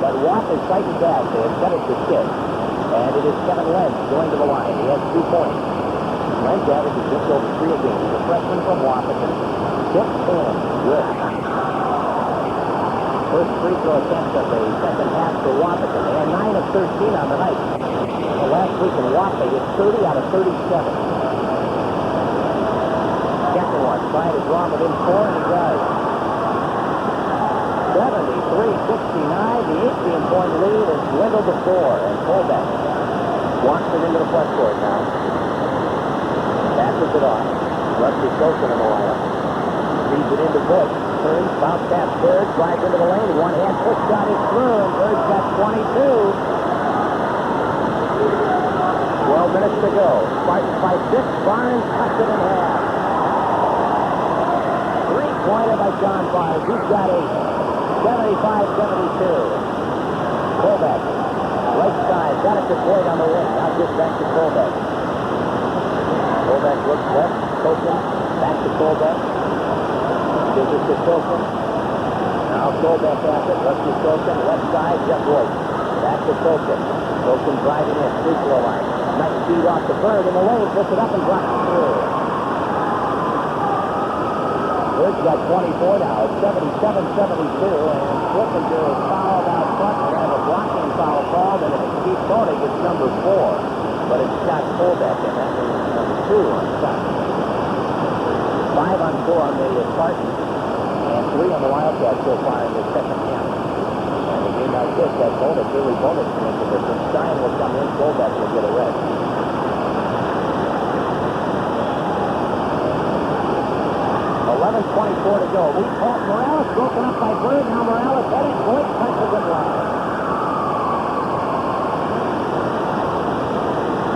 But Watt is fighting back. They have set it to 6. And it is Kevin Lenz going to the line. He has 2 points. Lenz averages just over 3 a game. He's a freshman from Wahpeton. 6-10. Good. First free throw attempt of the second half for Wahpeton. They had 9 of 13 on the night. Well, last week in Wahpeton, hit 30 out of 37. Second one, trying to draw him within 4, and he does. 73-69. The 18-point lead is dwindled to 4, and fullback walks it into the front court now. Passes it off. Rusty Sosa in the lineup. Feeds it into Bush. Turns, bounce pass, Bird, drives into the lane. One-hand push shot is through, and Bird's got 22. 12 minutes to go. Spartans by 6. Barnes cuts it in half. Three-pointer by John Barnes. He's got 8. 75-72. Fullback. Right side. Got it to Boyd on the wing. Now just back to fullback. Fullback looks left. Token. Back to fullback. Gives it to Token. Now fullback has it. Rusty Token. Left side. Jeff Boyd. Back to Token. Token driving in. Free throw line. Nice feed off the Bird in the lane. Puts it up and drops it through. Bird's got 24 now. 77-72, and Flickinger is fouled out front. They have a blocking foul called, and if it's Keith Koenig, it's number 4. But it's Scott fullback, and that means number 2 on Scott. 5 on 4 on the Spartans, and 3 on the Wildcats so far in the second half. And a game like this, that bonus, really bonus can make a difference. Stein will come in, fullback will get a rest. 11:24 to go. We caught Morales, broken up by Bird. Now Morales headed. Boyd punches it wide.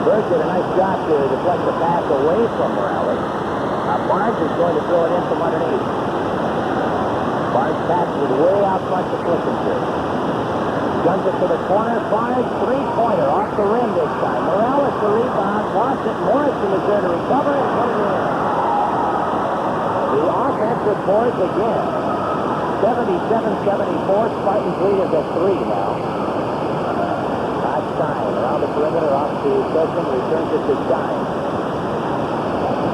Bird did a nice job to deflect the pass away from Morales. Barnes is going to throw it in from underneath. Barnes passes it way out front to Flickinger. Guns it to the corner. Barnes, three-pointer off the rim this time. Morales the rebound. Lost it. Morrison is there to recover and put it in. The offensive boards again. 77-74. Spartans lead is at 3 now. Todd Stein around the perimeter off to Token. Returns it to Stein.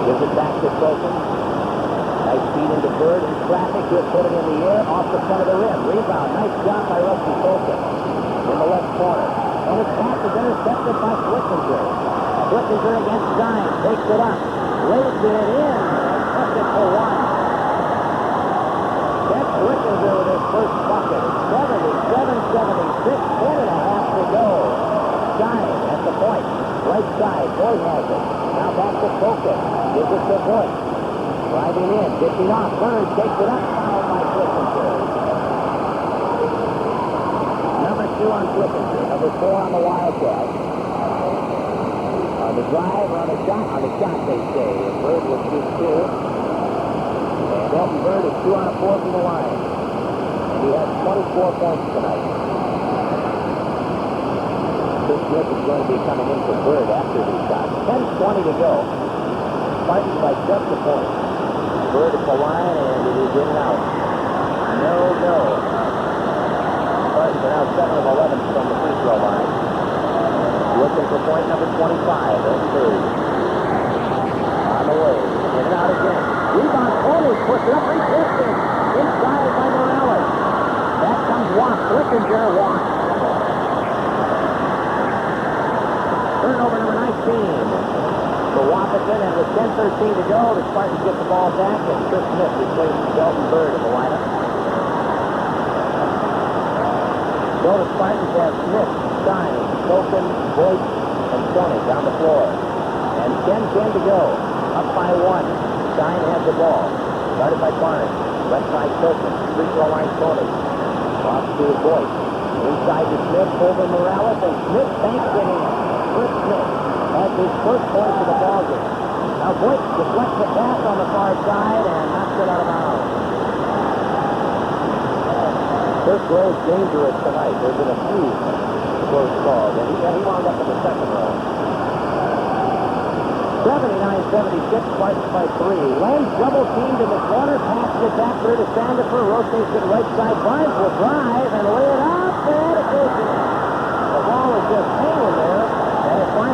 Gives it back to Token. Nice feed into Bird in traffic. He'll put it in the air off the front of the rim. Rebound. Nice job by Rusty Token in the left corner. And his pass is intercepted by Flickinger. Flickinger against Stein. Takes it up. Lays it in. Puts it for 1. That's Flickinger with his first bucket. 77-76. 10.5 to go. Stein at the point. Right side. Boyd has it. Now back to Token. Gives it to Boyd. Driving in. Dishing off. Bird takes it up. Fouled by Flickinger. Number 2 on Flickinger. Number 4 on the Wildcats. On the drive, or on the shot, they say. Bird will shoot 2. And Elton Bird is 2 on 4 from the line. And he has 24 points tonight. Chris Smith is going to be coming in for Bird after these shots. 10:20 to go. Spartans by just a point. Bird at the line, and it is in and out. No. Spartans are now 7 of 11 from the free throw line. Looking for point number 25. That's Bird. On the way. In and out again. Rebound. Koenig puts it up. Resisted. Inside by Morales. Back comes Watt. Flickinger. Watt. Turnover number 19 for Wahpeton, and with 10:13 to go, the Spartans get the ball back, and Chris Smith replaces Elton Bird in the lineup. So the Spartans have Smith, Stein, Token, Boyd, and Koenig on the floor. And 10:10 to go. Up by 1. Stein has the ball. Guarded by Barnes. Left side Token. Free throw line Koenig. Off to Boyd. Inside to Smith over Morales, and Smith banks it in. Chris Smith has his first point of the ballgame. Now Boyd deflects the pass on the far side and knocks it out of bounds. Kirk Rose dangerous tonight. There's been a few close calls, and he wound up in the second round. 79-76, Spartans by 3. Lenz double teamed in the corner, passes it back through to Sandifer, rotates it right side. Barnes will drive and lay it up, and it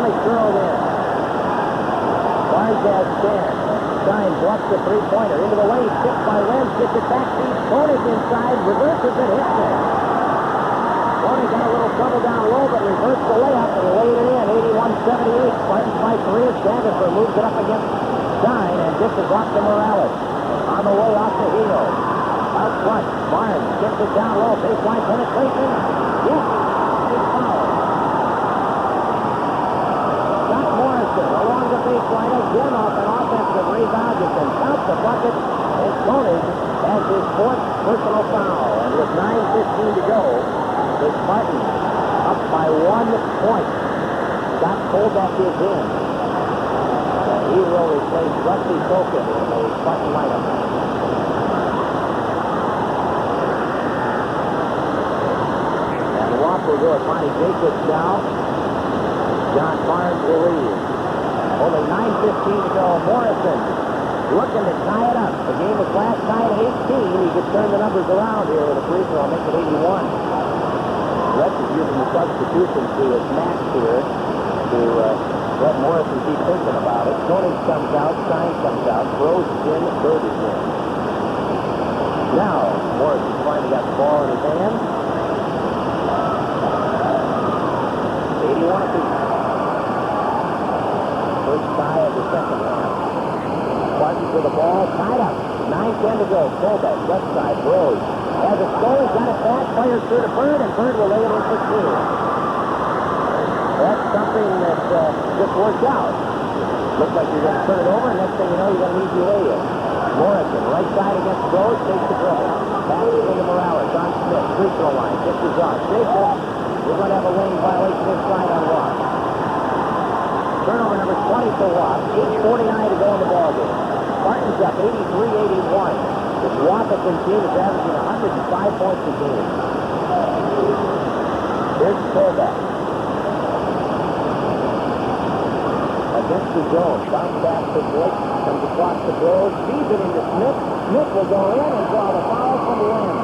point curled in. Barnes has 10. Stein bluffs the three-pointer into the lane, tipped by Lenz, gets it back, feeds Koenig inside, reverses it, hits it. Koenig got a little trouble down low, but reversed the layup and laid it in, 81-78. Spartans by 3 as Sandefur moves it up against Stein and dishes off to Morales. On the way off to Hino. Out front, Barnes gets it down low, baseline penetration. Yes, big foul. Scott Morrison along the baseline again off an offensive rebound. You can count the bucket, and Koenig has his 4th personal foul. And with 9:15 to go, the Spartans up by 1 point. Scott Kolbeck is in. And he will replace Rusty Token in the Spartan lineup. And Wahpeton will go with Monty Jacobs now. John Barnes will lead. Only 9:15 to go. Morrison looking to tie it up. The game was last tied at 18. He could turn the numbers around here with a free throw and make it 81. Retz is using the substitution to his match here to let Morrison keep thinking about it. Koenig comes out, Stein comes out, throws in, Bird is in. Now, Morrison finally got the ball in his hand. 81 apiece. First tie of the second round. Spartans with the ball, tied up. 9:10 to go. Kolbeck, left side, Rose. As it goes, got it back, fires through to Bird, and Bird will lay it in for 2. That's something that just worked out. Looks like you're going to turn it over, and next thing you know, you're going to need your lay-in. Morrison, right side against Rose, takes the dribble. Passes into Morales, on Smith, free throw line, pitches off. Jacob, we're going to have a lane violation inside on Rock. Turnover number 20 for Watt. 8:49 to go in the ballgame. Spartans up 83-81. This Wahpeton team is averaging 105 points a game. Here's Kolbeck. Against the zone. Bounce back to Blake. Comes across the goal. Feeds it into Smith. Smith will go in and draw the foul from Lenz.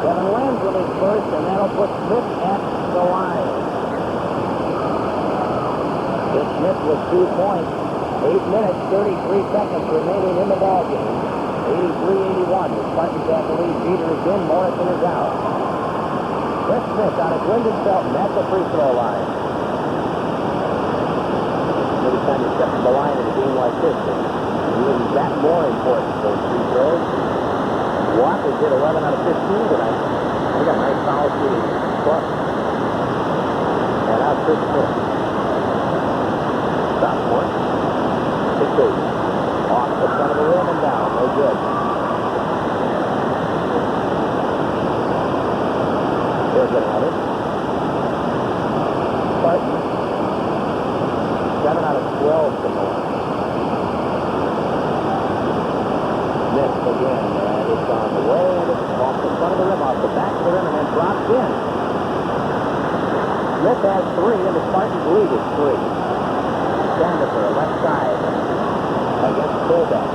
Kevin Lenz with his first, and that'll put Smith at the line. Smith with 2 points. 8 minutes, 33 seconds remaining in the ballgame. 83-81. The Spartans have the lead. Peter is in. Morrison is out. Chris Smith out of Glendon Felton at the free throw line. Every time you step to the line in a game like this, it's that more important, those free throws. Watt has hit 11 out of 15 tonight. They got nice foul shooting plus. And out Chris Smith. Sophomore. 6-8. Off the front of the rim and down. No good. They're going to have it. Spartans. 7 out of 12 from the line. Smith again. And it's on the way. And it's off the front of the rim. Off the back of the rim and then drops in. Smith has 3 and the Spartans lead is 3. Sandefur, left side, against Kolbeck.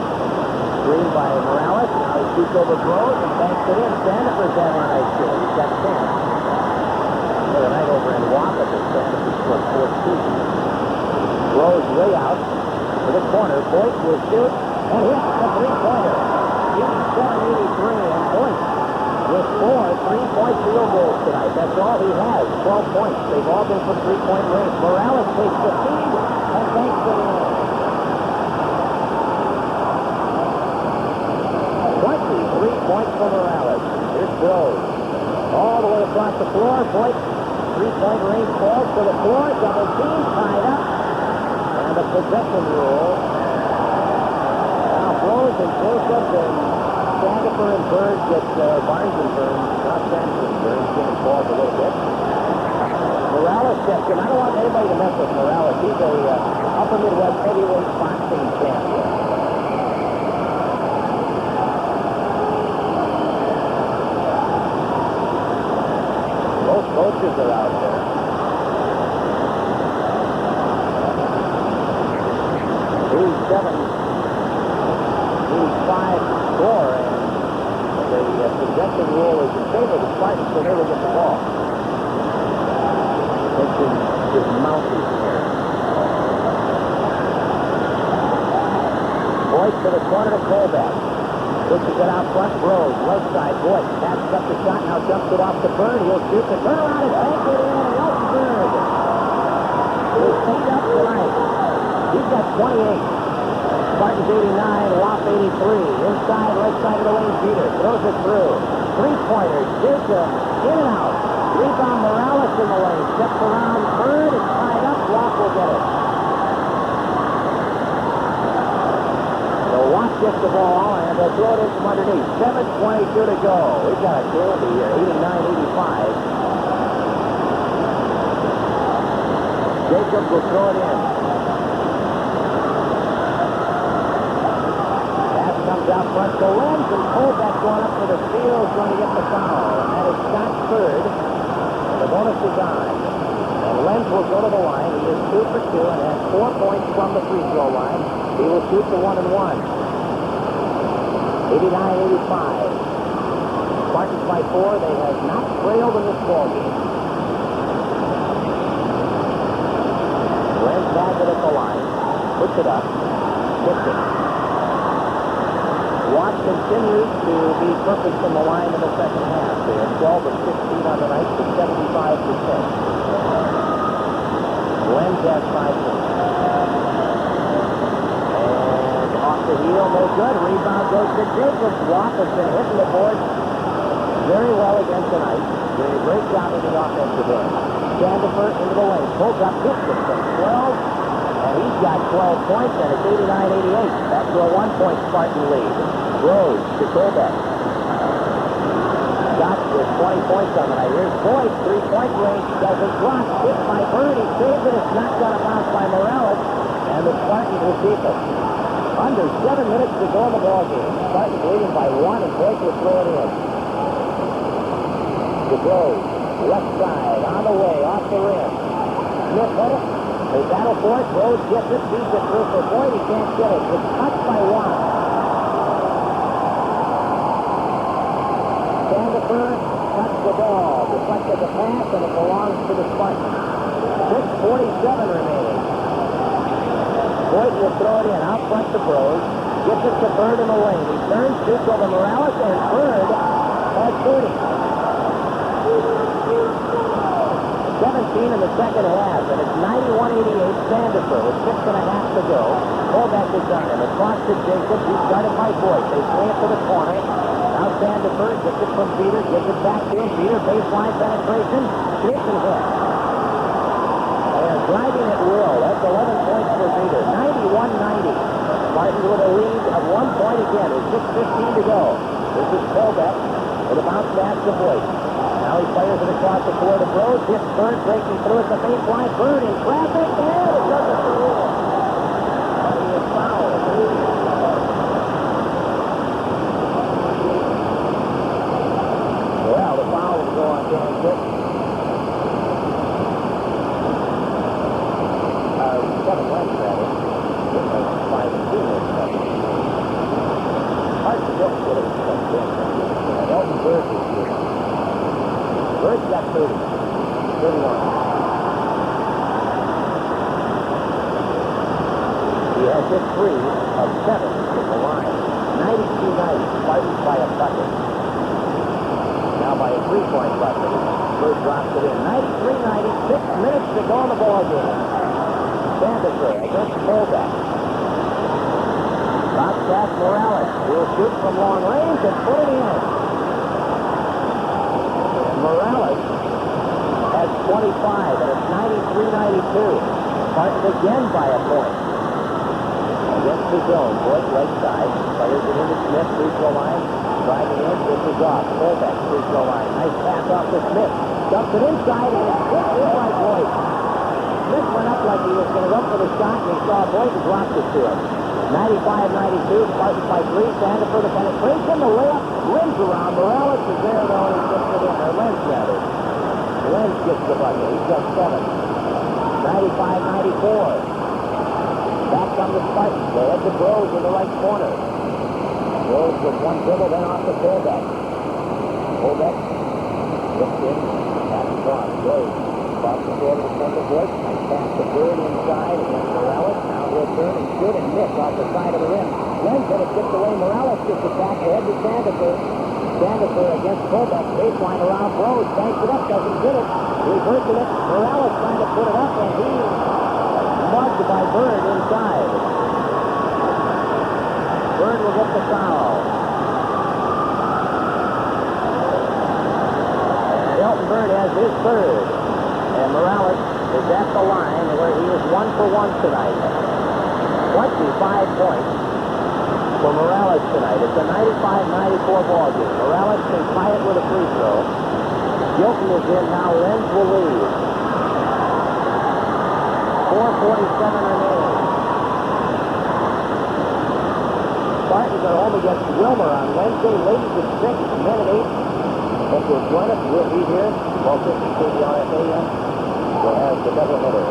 Screen by Morales. Now he shoots over Rose and banks it in. Sandefur's having a nice game. He's got 10. The other night over in Wahpeton, Sandefur scored 14. Rose way out to the corner. Boyd will shoot and hits the three-pointer. 87-83, and Boyd with 4 3-point field goals tonight. That's all he has. 12 points. They've all been from 3-point range. Morales takes the feed. And thanks to the 23 points for Morales. Here's Rose. All the way across the floor. Boyd, 3-point range falls to the floor. Double team tied up. And the possession rule. Now Rose and Jacobs and Sandefur and Bird get Barnes and Burns. Not Sandefur and Burns. Getting balls a little bit. Morales steps in. I don't want anybody to mess with Morales. He's a upper Midwest heavyweight boxing champion. Both coaches are out there. He's 7. He's 5 score, and the possession rule is in favor of the Spartans, so they will get the ball. Pitching just mounting here. Boyd to the corner to Colbeck. Pushes it out front, Rose, left side, Boyd passes up the shot, now jumps it off to Bird. He'll shoot the turnaround and bank it in, and Elton Bird is picked up tonight. He's got 28. Spartans 89, Wahp 83. Inside, right side of the lane, Peter throws it through. Three-pointers, Jacob, in and out. Rebound, Morales in the lane. Steps around, Bird is tied up. Wahp will get it. So Wahp gets the ball, and they'll throw it in from underneath. 7:22 to go. We've got a candy here, 89-85. Jacob will throw it in. Pass comes out front to Lenz, and Colbeck going up for the steal is going to get the foul. And that is Scott Bird. And the bonus is on. And Lenz will go to the line. He is 2 for 2 and has 4 points from the free throw line. He will shoot the 1 and 1. 89-85. Spartans by 4. They have not trailed in this ball game. Lenz has it at the line. Puts it up. Puts it. Watt continues to be perfect from the line in the second half. They are 12 of 16 on the night to 75%. Lenz has 5 points. And off the heel, no good. Rebound goes to Jacobs. Watt has been hitting the board very well again tonight. Doing a great job in the offensive end. Sandifer into the lane. Pulls up distance from 12. And he's got 12 points, and it's 89-88. Back to a 1-point Spartan lead. Rose to Colbeck. Scott with 20 points on the night. Here's Boyd, 3-point range. Doesn't drop. Hit by Bird. He saves it. It's knocked out of bounds by Morales. And the Spartans will keep it. Under 7 minutes to go in the ball game. Spartans leading by 1, and Boyd will throw it in. To Rose. Left side. On the way. Off the rim. Smith hit it. They battle for it. Rose gets it. Feeds it through for Boyd. He can't get it. It's touched by 1. Sandifer cuts the ball. Deflected the pass, and it belongs to the Spartans. 6:47 remaining. Boyd will throw it in. Out front to Rose. Gets it to Bird in the lane. He turns, shoots over Morales, and Bird has 30. 17 in the second half, and it's 91-88 Sandifer with 6.5 to go. Colbeck is on him. Across to Jacobs. He's guarded by Boyd. They swing it to the corner. Now Sandifer gets it from Peter. Gives it back to him. Peter, baseline penetration. Shoots and hits. They are driving at will. That's 11 points for Peter. 91-90. Spartans with a lead of 1 point again. With 6:15 to go. This is Colbeck with a bounce pass to Boyd. Now he fires it across the floor to Rose. Hits Bird, breaking through at the baseline. Bird in traffic, and it doesn't rule. But he is fouled. Well, the foul will go on Dan Cook. Kevin Lenz, rather. 5 and 2 or something. Hard to get what it was like. Elton Bird is here. Bird's got 30. 31. He has hit 3 of 7 from the line. 92-90. Spartans by a bucket. Now by a 3-point bucket. Bird drops it in. 93-90. 6 minutes to go in the ball game. Sandifer against Colbeck. Bounce pass Morales. Will shoot from long range and put it in. Morales has 25, and it's 93-92. Spartans again by a point. Against the zone. Boyd right side. Fires it into Smith. Free throw line. Driving in. This is off. Colbeck. Free throw line. Nice pass off to Smith. Dumps it inside, and it's hit in by Boyd. Smith went up like he was going to go for the shot, and he saw Boyd and dropped it to him. 95-92. Spartans by 3. Sandifer the penetration. The layup rims around. Morales is there, though, and he gets it in. Or Lenz, rather. Lenz gets the bucket. He's got 7. 95-94. Back on the Spartans. They head to Rose in the right corner. Rose with 1 dribble, then off to Colbeck. Colbeck gets in. Pass across. Rose. 5 off the field of the center voice. Pass the Bird inside against Morales. Now he'll turn and shoot and miss off the side of the rim. Lenz had it tipped away. Morales gets it back ahead to Sandifer. Sandifer against Kobeck. Baseline around Rose. Banks it up. Doesn't get it. Reverses it. Morales trying to put it up, and he mugged by Bird inside. Bird will get the foul. And Elton Bird has his third. And Morales is at the line where he is 1 for 1 tonight. 25 points for Morales tonight. It's a 95-94 ball game. Morales can tie it with a free throw. Gilton is in now. Lenz will lead. 4:47 remaining. Spartans are home against Wilmer on Wednesday. Ladies at 6, men at 8. Hope you'll join us. We'll be here. 12:50 KBRFA. We'll have the doubleheader.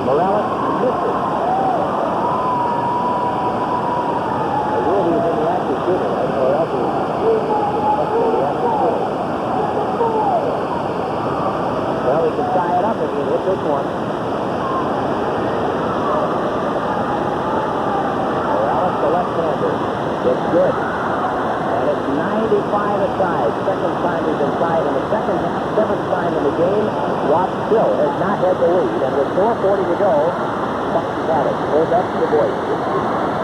Morales misses. The rule is in the active shooter. I know that is in the active shooter. Well, he can tie it up if he hit this one. Morales, the left-hander. It's good. And it's 95 aside. Second time he's inside in the second half. 7th time in the game. Watt still has not had the lead. And with 4:40 to go, Spartans have it. Hold up to the Boyce.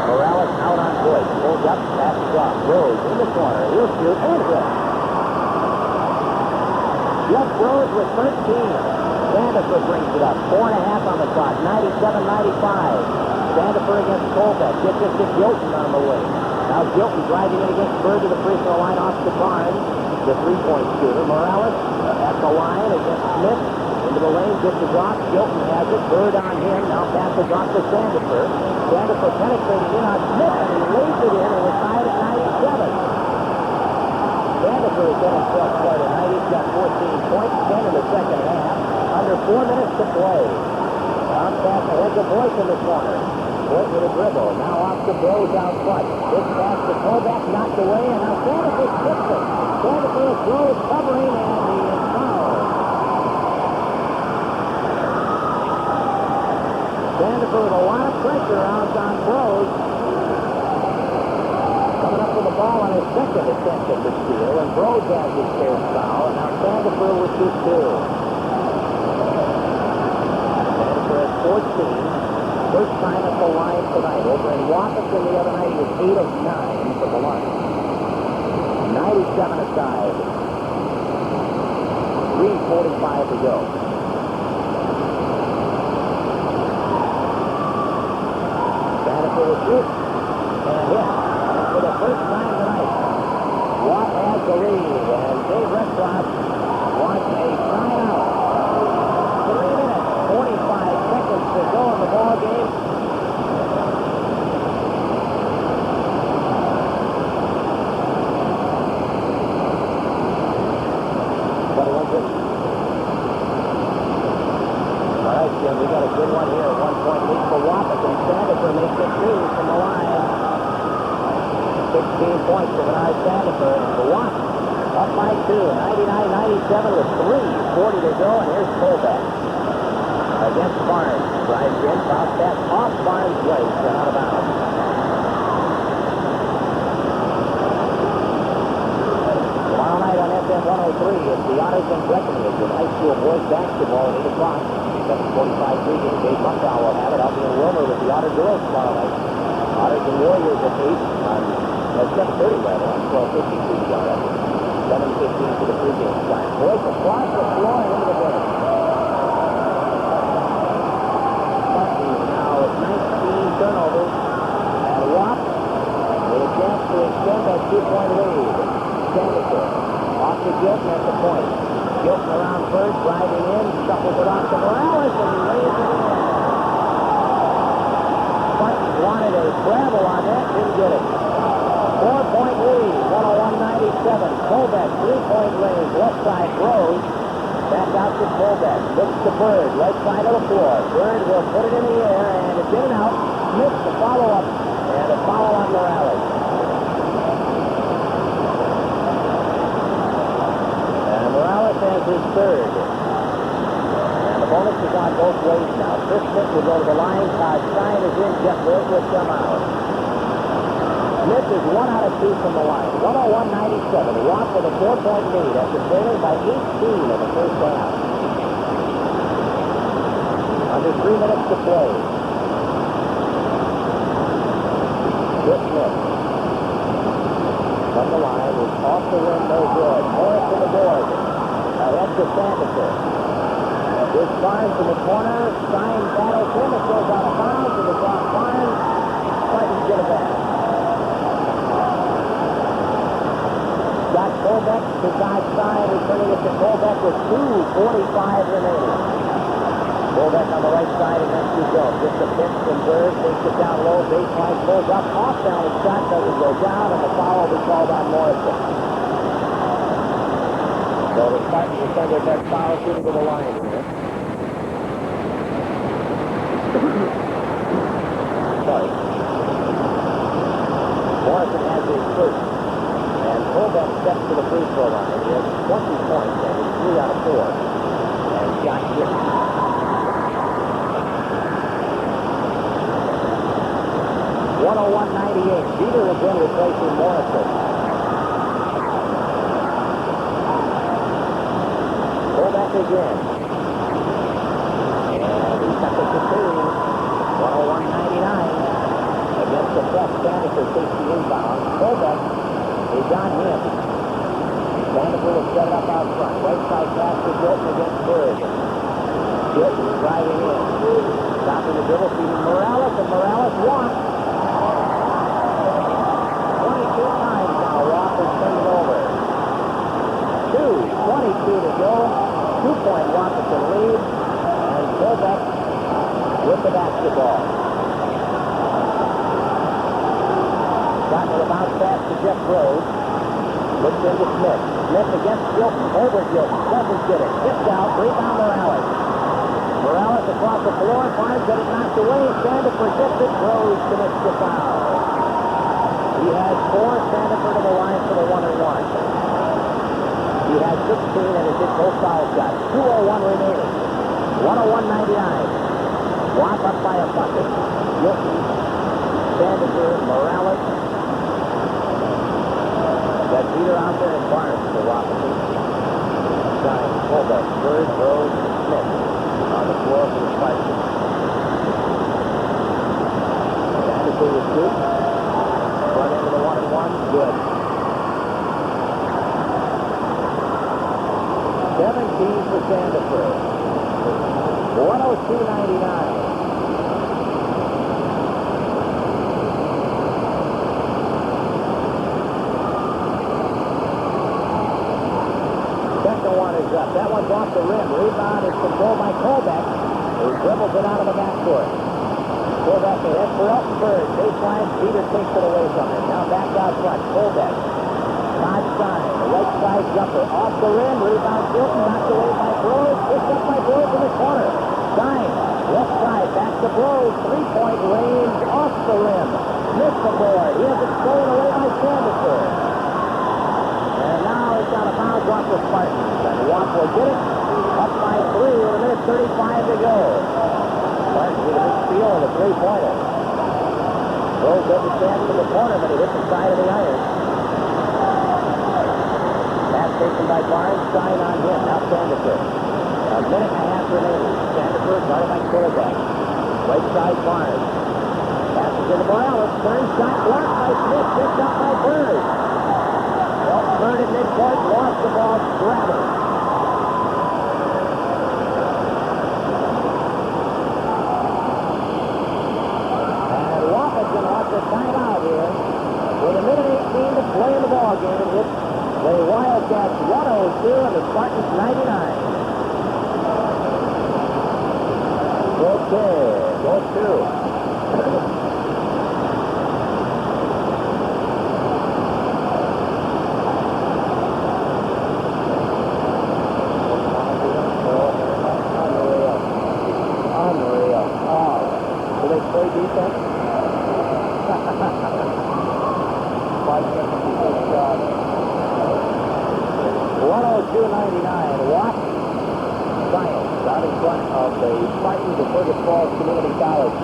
Morales out on Boyce. Hold up, pass drop. Rose in the corner. He'll shoot and hit. Jeff Rose with 13. Sandifer brings it up. 4.5 on the clock. 97-95. Sandifer against Colbeck. Gets it to Gilton on the wing. Now Gilton driving in against Bird to the free throw line off to Barnes, the three-point shooter. Morales at the line against Smith. Into the lane, gets the drop. Gilton has it. Bird on him. Now pass the drop to Sandifer. Sandifer penetrating in on Smith, and he lays it in, and we're tied at 97. Sandifer has got himself started. He's got 14 points, 10 in the second half. Under 4 minutes to play. Bounce pass ahead to Boyce in the corner. Boyce with a dribble. Now off to Rose out front. Big pass to Kobeck, knocked away, and now Sandifer skips it. Sandifer throws covering, and he is fouled. Sandifer with a lot of pressure out on Rose. Coming up with the ball on his second attempt at the steal, and Rose has his first foul, and now Sandifer with his 2. Sandifer at 14. First time at the line tonight. Over in Wahpeton the other night, he was 8 of 9 from the line. 97 aside. 3:45 to go. Sandifer will shoot and hit. For the first time tonight, Watt has the lead, and Dave Retzlaff wants a timeout. 3 minutes, 45 seconds to go in the ball game. All right, Jim, we got a good one here. 1-point lead for Wahpeton. Sandifer makes it 2 from the line. 16 points for Bernard Sandifer, and the Watt up by 2, 99-97 with 3:40 to go, and here's Kobeck against Barnes. Drives in, bounce pass off Barnes' waist and out of bounds. Tomorrow night on FM 103, it's the Otters and Breckenridge with high school boys basketball at 8 o'clock. 7:45 pregame. Dave Buckrow will have it. I'll be in Wilmer with the Otter girls tomorrow night. Otters and Warriors at 8 on 7:30 rather on 12:50 CBR. 7:15 for the pregame time. Boys across the floor and into the bench. Spartans now with 19 turnovers. And Watt with a chance to extend that 2-point lead. Sandifer off to Gilton at the point. Gilton around first, driving in, shuffles it off to Morales, and he lays it in. Spartans wanted a travel on that, didn't get it. 4-point lead, 101-97. Kobeck, 3-point range, left side Rose. Back out to Kobeck. Looks to Bird, right side of the floor. Bird will put it in the air, and it's in and out. Missed the follow-up, and a foul on Morales. And Morales has his third. And the ball Bonus is on both ways now. Chris Smith will go to the line. Todd Stein is in. Jeff Wills will come out. Smith is 1 out of 2 from the line. 101-97. Watt with a 4-point lead after trailing by 18 in the first half. Under 3 minutes to play. Chris Smith from the line is off the rim, no good. Morris to the board. Ahead to Sandifer. This Barnes in the corner. Stein battles him. It goes out of bounds. It is off Barnes. Spartans get it back. Got Colbeck to Todd Stein, returning it to Colbeck with 2:45 remaining. Colbeck on the right side against his zone. Gets a pitch from Bird, takes it down low, baseline, pulls up, off down his shot, doesn't go down, and the foul will be called on Morrison. So the Spartans will send their best foul shooting to the line here. Sorry. Morrison has his first. And Colbeck steps to the free throw line. He has 20 points and he's 3 out of 4. And shot good. 101-98. Jeter again replacing Morrison. Colbeck again. And he's got the 15. 101-99. Against the press, Sandifer takes the inbound. Colbeck is on him. Sandifer will set it up out front. Right side pass to Gilton against Bird. Gilton driving in. Stopping the dribble, feeding Morales, and Morales walks. 22 times now. Roth is turning over. 2:22 to go. 2-point Wahpeton lead. And Colbeck with the basketball. Got to the bounce pass to Jeff Rose. Looks into Smith. Smith against Gilton. Over Gilton. Doesn't get it. Tipped out. Rebound Morales. Morales across the floor. Finds that it knocked away. Sandifer gets it. Rose commits the foul. He has 4. Sandifer to the line for the 1-and-1. He has 16 and has hit both foul shots. 2:01 remaining. 101-99. Watt up by a bucket. Gilton. Sandifer. Morales. Got Peter out there and Barnes for Wahpeton. Stein, Colbeck, Bird, Rose, and Smith on the floor for the Spartans. Sandifer with 2. Front end of the 1-and-1. Good. 17 for Sandifer. 102-99. That one's off the rim. Rebound is controlled by Colbeck, who dribbles it out of the backcourt. Colbeck ahead for Eltenberg. Baseline, Peter takes it away from him. Now back out front. Colbeck. Todd Stein. The right side jumper. Off the rim. Rebound Gilton. Knocked away by Brose. Picked up by Brose in the corner. Stein. Left side. Back to Brose. 3-point range. Off the rim. Missed the board. He has it stolen away by Sandifer. And now he's got a bounce off the Spartans. And Watt will get it. Up by 3 with a minute 35 to go. Spartans with a big steal and a 3-pointer. Rose doesn't stand in the corner, but he hits the side of the iron. Pass taken by Barnes. Stein on him. Now Sandifer. A minute and a half remaining. Sandifer guarded by Colbeck. Right side Barnes. Passes into Morales. Turn shot blocked by Smith. Picked up by Bird. Bird at midcourt, lost the ball, scrambled. And Wahpeton wants to time out here. With a minute 18 to play in the ball game, it's the Wildcats 102 and the Spartans 99. Okay, go 2. Defense. 102-99. Watt Science out in front of the Spartans of Fergus Falls Community College.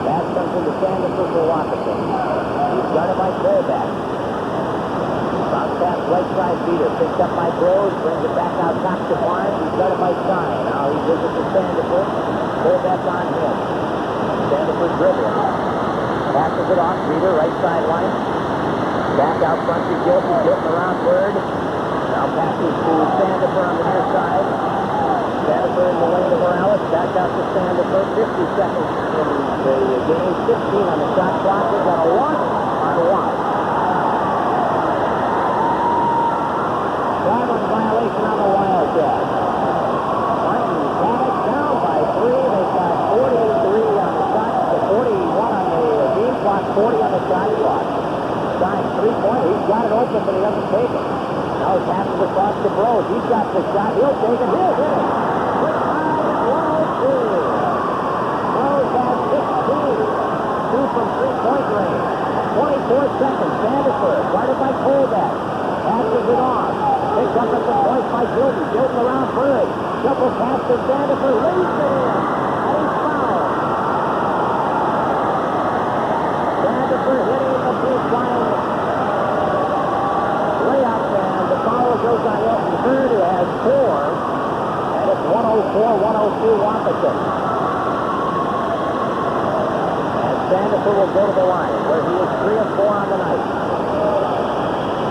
Pass comes into Sanderson for Wahpeton. He's guarded by fullback. Bounce pass right side beater. Picked up by Groves. Brings it back out top to Barnes. He's guarded by Stein. Now he gives it to Sanderson. Fullback on him. Sanderson dribbling. Passes it off. Reader right sideline. Back out front to Gilson. Gilson around third. Now passes to Sanderson on the near side. Sanderson in the lane to Morales. Back out to Sanderson. 50 seconds in the game. 15 on the shot clock. We've got a walk on Watt. Traveling violation on the Wildcats. Spartans have it down by 3. They've got 43 on the shot. 41 on the game clock. 40 on the shot clock. Stein, 3-pointer. He's got it open, but he doesn't take it. Now he passes across to Brose. He's got the shot. He'll take it. He'll hit it. Quick time at 102. Brose has 16. 2 from 3-point range. 24 seconds. Sanderson, guarded by Colback. Passes it off. Picked up at the point by Gilton. Gilton around third. Shuffle pass to Sanderson. Leads it in. And he's fouled. Sanderson hitting the baseline. Layup, and the foul goes on Elton Bird, who has 4. And it's 104-102 Wahpeton. And Sanderson will go to the line, where he is 3 of 4 on the night.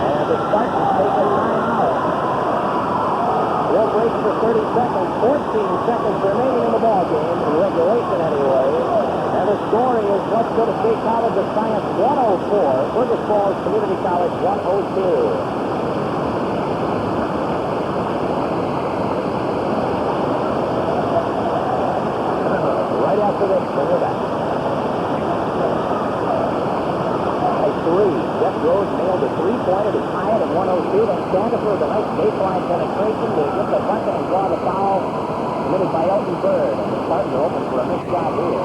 And the Spartans take a timeout. We'll break for 30 seconds. 14 seconds remaining in the ballgame, in regulation anyway. And the score is West Dakota State College of Science 104, Fergus Falls Community College 102. Right after this, bring it back. A 3. Jeff Rose nailed a 3-pointer to tie it at 102. Then Sanderson with a nice baseline penetration to get the bucket and draw the foul committed by Elton Bird. And the Spartans are open for a missed shot here.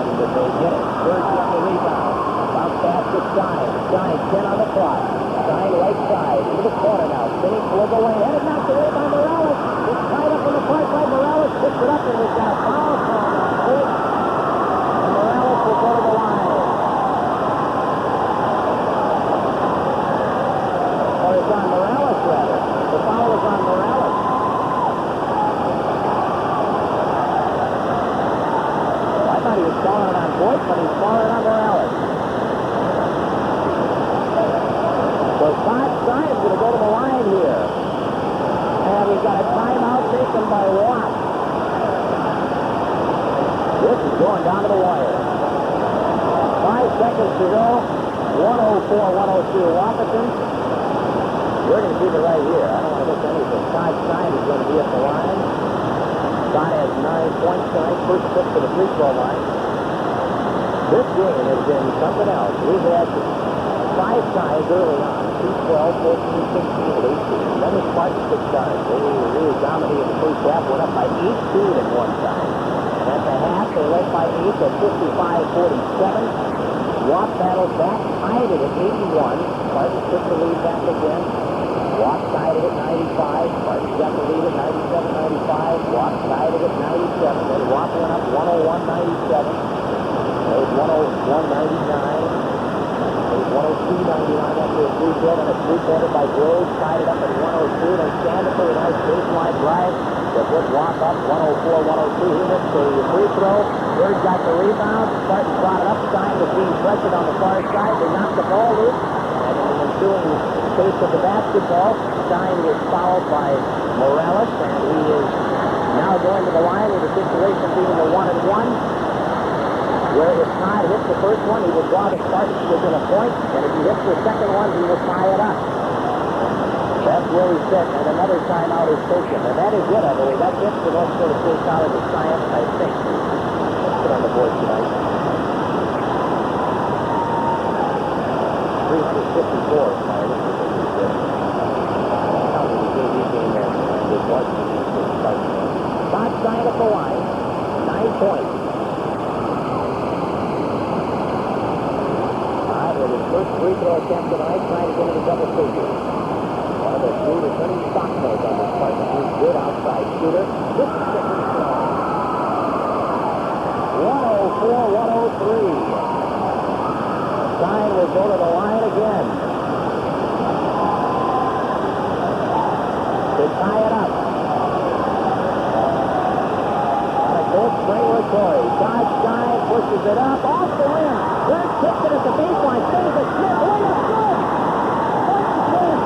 And they get it. Bird gets the rebound. Bounce pass to Stein. Stein, 10 on the clock. Stein right side. Into the corner now. Spinning toward the lane. Headed knocked away by Morales. It's tied up in the far side. Morales picks it up, and we've got a foul call on Holt. And Morales will go to the line. Or it's on Morales, rather. The foul is on Morales. I thought he was calling it on Boyd, but he's calling it on Morales. So Stein is going to go to the line here. And we've got a timeout taken by Watt. This is going down to the wire. 5 seconds to go. 104-102 Wahpeton. We're going to keep it right here. I don't want to miss anything. Todd Stein is going to be at the line. Scott has 9 points tonight. First trip to the free throw line. This game has been something else. We've had 5 ties early on. 2-12, 14, 16, 18. Then the Spartans took charge. They really dominated the first half. Went up by 18 at one time. And at the half, they led by 8 at 55-47. Watt battled back, tied it at 81. Spartans took the lead back again. Watt tied it at 95. Spartans got the lead at 97-95. Watt tied it at 97. Then Watt went up 101-97. It was 101-99. It was 102-99 after a free throw, and a three-pointer by Groves tied it up at 102. Then Sanderson with a nice baseline drive to put Watt up 104-102. He missed the free throw. Bird got the rebound. Spartans brought it up. Stein was being pressured on the far side. They knocked the ball loose. And in the ensuing case of the basketball, Stein was fouled by Morales, and he is now going to the line with the situation being a 1-and-1. Where if Todd hits the first one, he will draw the Spartans within a point, and if he hits the second one, he will tie it up. That's where we sit, and another timeout is taken. And that is it, I believe. That's it for North Dakota State College of Science, I think. Let's put on the board tonight. 3 for 54, if I look at what we did. How did the JV game end? And it was the Spartans. Todd Stein at the line, 9 points. With his first free throw attempt tonight, trying to get into double figures. One of the 3 to Ernie Stocknose on the Spartans. He's good outside shooter. This is the free throw. 104-103. Stein will go to the line again to tie it up. On a goal spring with Corey. Todd Stein pushes it up off the rim. Where kicks it at the baseline. Saves it. Smith. Williams. Good.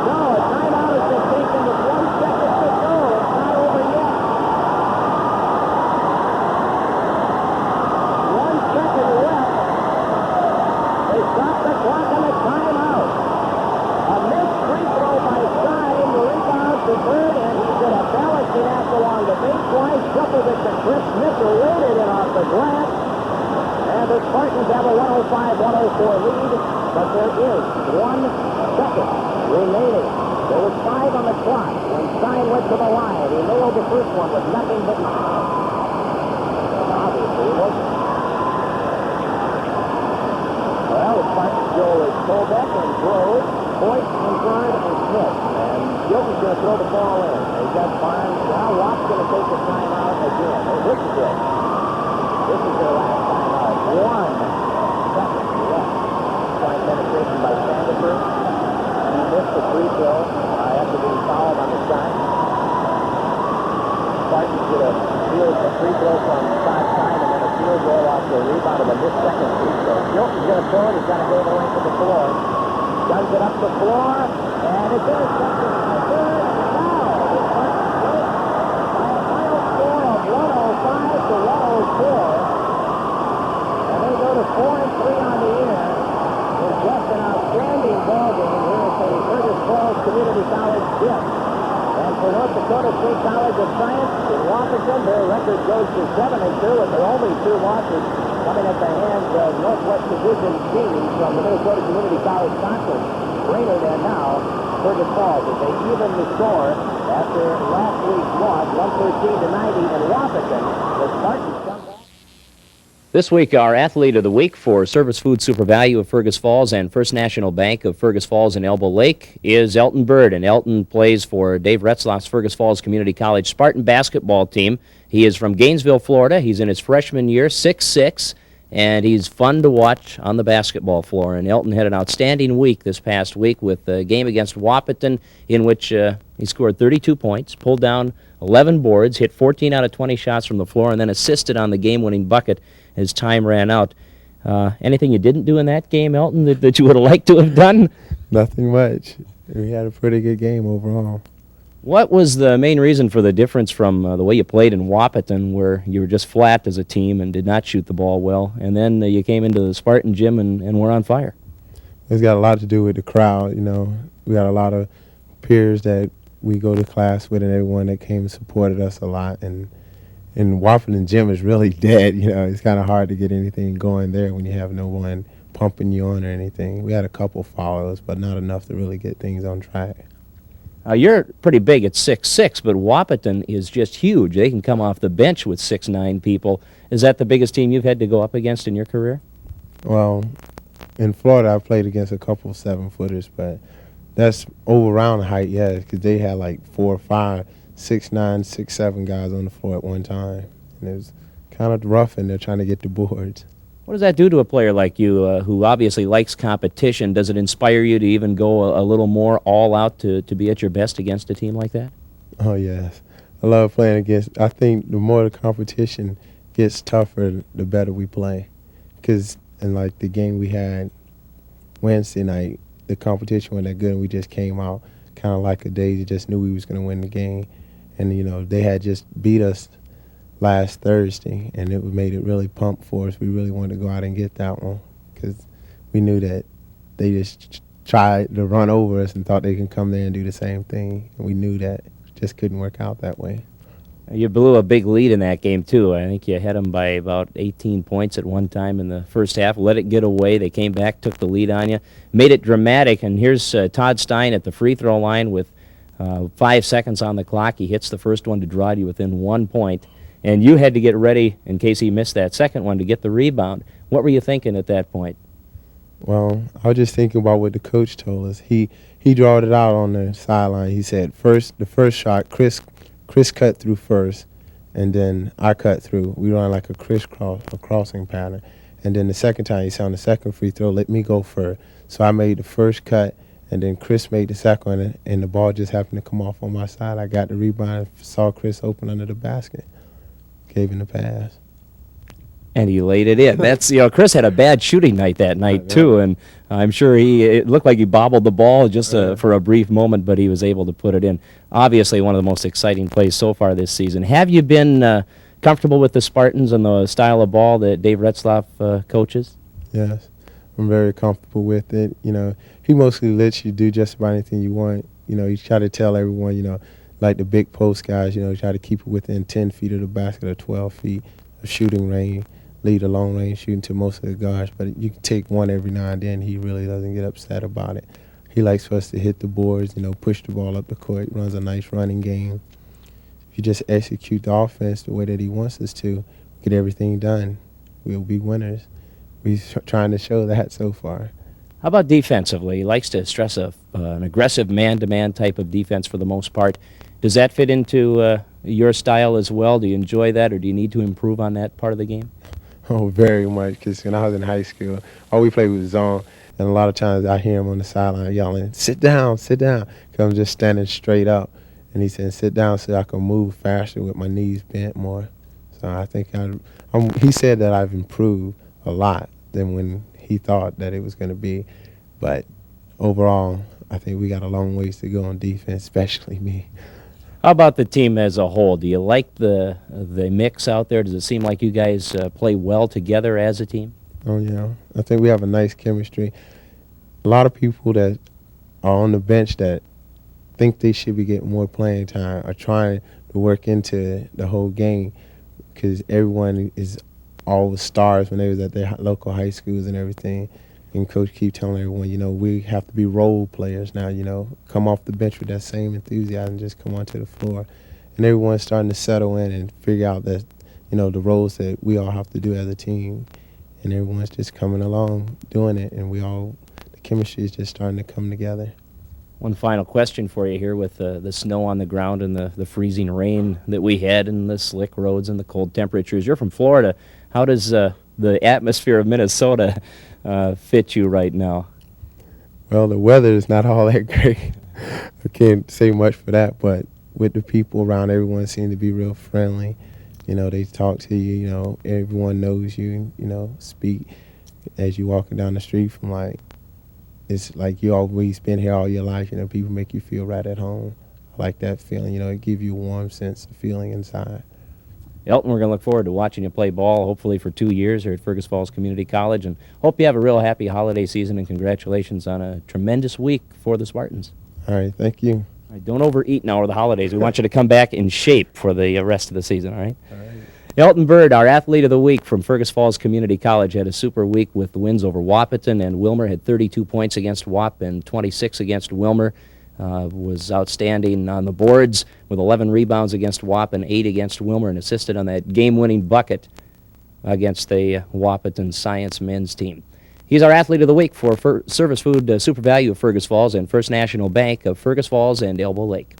No, a timeout has been taken with 1 second to go. It's not over yet. 1 second left. They stop the clock on the timeout. A missed free throw by Stein. The rebound to Bird, and he's going to balancing act along the baseline. Shuffled it to Chris Smith, who laid it off the glass. And the Spartans have a 105-104 lead, but there is 1 second remaining. There was 5 on the clock when Stein went to the line. He nailed the first one with nothing but obviously it wasn't. Well, the Spartans go with Colbeck and Grove, Hoyt and Bird and Smith. And Gilton's going to throw the ball in. They've got Barnes. Now Watt's going to take the timeout again. Oh, this is it. This is their last timeout. 1 second left. Fine penetration by Sandifer. He missed the free throw after being fouled on the shot. Spartans get a field free throw from Todd Stein and then a field goal off the rebound of a missed second free throw. Gilton's going to throw it. He's got to go the length of the floor. Does it up the floor, and it's intercepted by Bird, and now the Spartans win by a final score of 105-104. And they go to 4-3 on the year. It's just an outstanding ball game here at the Fergus Falls Community College gym. And for North Dakota State College of Science in Wahpeton, their record goes to 7-2, with their only 2 losses coming at the hands of Northwest Division teams from the Minnesota Community College Conference, Brainerd, and now Fergus Falls, as they even the score after last week's loss, 113-90 in Wahpeton. The Spartans come back. This week, our athlete of the week for Service Food Super Value of Fergus Falls and First National Bank of Fergus Falls and Elbow Lake is Elton Bird. And Elton plays for Dave Retzlaff's Fergus Falls Community College Spartan basketball team. He is from Gainesville, Florida. He's in his freshman year, 6'6", and he's fun to watch on the basketball floor. And Elton had an outstanding week this past week with a game against Wahpeton in which he scored 32 points, pulled down 11 boards, hit 14 out of 20 shots from the floor, and then assisted on the game-winning bucket as time ran out. Anything you didn't do in that game, Elton, that you would have liked to have done? Nothing much. We had a pretty good game overall. What was the main reason for the difference from the way you played in Wahpeton, where you were just flat as a team and did not shoot the ball well, and then you came into the Spartan gym and were on fire? It's got a lot to do with the crowd, you know. We got a lot of peers that we go to class with and everyone that came and supported us a lot. And Wahpeton gym is really dead, you know. It's kind of hard to get anything going there when you have no one pumping you on or anything. We had a couple follows, but not enough to really get things on track. You're pretty big at 6'6", but Wahpeton is just huge. They can come off the bench with 6'9" people. Is that the biggest team you've had to go up against in your career? Well, in Florida, I played against a couple 7-footers, but that's over round height, yeah, because they had like 4 or 5, 6'9", 6'7" guys on the floor at one time. And it was kind of rough, and they're trying to get the boards. What does that do to a player like you who obviously likes competition? Does it inspire you to even go a little more all out to be at your best against a team like that? Oh, yes. I love playing against. I think the more the competition gets tougher, the better we play. Because in like the game we had Wednesday night, the competition wasn't that good, and we just came out kind of like a daisy, just knew we was going to win the game. And, you know, they had just beat us last Thursday, and it made it really pump for us. We really wanted to go out and get that one because we knew that they just tried to run over us and thought they could come there and do the same thing. And we knew that it just couldn't work out that way. You blew a big lead in that game, too. I think you had them by about 18 points at one time in the first half. Let it get away. They came back, took the lead on you, made it dramatic. And here's Todd Stein at the free throw line with 5 seconds on the clock. He hits the first one to draw you within 1 point. And you had to get ready in case he missed that second one to get the rebound. What were you thinking at that point? Well, I was just thinking about what the coach told us. He drawed it out on the sideline. He said the first shot, Chris cut through first, and then I cut through. We run like a crossing pattern. And then the second time, he said on the second free throw, let me go first. So I made the first cut, and then Chris made the second one, and the ball just happened to come off on my side. I got the rebound, saw Chris open under the basket, gave him the pass. And he laid it in. That's, Chris had a bad shooting night that night too, and I'm sure it looked like he bobbled the ball just for a brief moment, but he was able to put it in. Obviously, one of the most exciting plays so far this season. Have you been comfortable with the Spartans and the style of ball that Dave Retzlaff coaches? Yes, I'm very comfortable with it. He mostly lets you do just about anything you want. You try to tell everyone, like the big post guys, try to keep it within 10 feet of the basket or 12 feet of shooting range. Lead a long range shooting to most of the guards, but you can take one every now and then. He really doesn't get upset about it. He likes for us to hit the boards, push the ball up the court, runs a nice running game. If you just execute the offense the way that he wants us to, get everything done, we'll be winners. We're trying to show that so far. How about defensively? He likes to stress an aggressive man-to-man type of defense for the most part. Does that fit into your style as well? Do you enjoy that, or do you need to improve on that part of the game? Oh, very much, because when I was in high school, all we played was zone, and a lot of times I hear him on the sideline yelling, sit down, because I'm just standing straight up. And he said, sit down so I can move faster with my knees bent more. So I think he said that I've improved a lot than when he thought that it was going to be. But overall, I think we got a long ways to go on defense, especially me. How about the team as a whole? Do you like the mix out there? Does it seem like you guys play well together as a team? Oh, yeah. I think we have a nice chemistry. A lot of people that are on the bench that think they should be getting more playing time are trying to work into the whole game, because everyone is all stars when they was at their local high schools and everything. And Coach keep telling everyone, we have to be role players now, come off the bench with that same enthusiasm, just come onto the floor. And everyone's starting to settle in and figure out that, the roles that we all have to do as a team. And everyone's just coming along doing it, and the chemistry is just starting to come together. One final question for you here with the snow on the ground and the freezing rain that we had and the slick roads and the cold temperatures. You're from Florida. How does the atmosphere of Minnesota fit you right now? Well, the weather is not all that great. I can't say much for that, but with the people around, everyone seems to be real friendly. They talk to you, everyone knows you, speak as you walking down the street from it's like you always been here all your life, people make you feel right at home. I like that feeling, it gives you a warm sense of feeling inside. Elton, we're going to look forward to watching you play ball, hopefully for 2 years here at Fergus Falls Community College, and hope you have a real happy holiday season, and congratulations on a tremendous week for the Spartans. All right, thank you. All right, don't overeat now over the holidays. We want you to come back in shape for the rest of the season, all right? All right. Elton Bird, our athlete of the week from Fergus Falls Community College, had a super week with the wins over Wahpeton and Wilmer. Had 32 points against Wap and 26 against Wilmer. Was outstanding on the boards with 11 rebounds against Wap and 8 against Wilmer, and assisted on that game-winning bucket against the Wahpeton Science men's team. He's our athlete of the week for Service Food Super Value of Fergus Falls and First National Bank of Fergus Falls and Elbow Lake.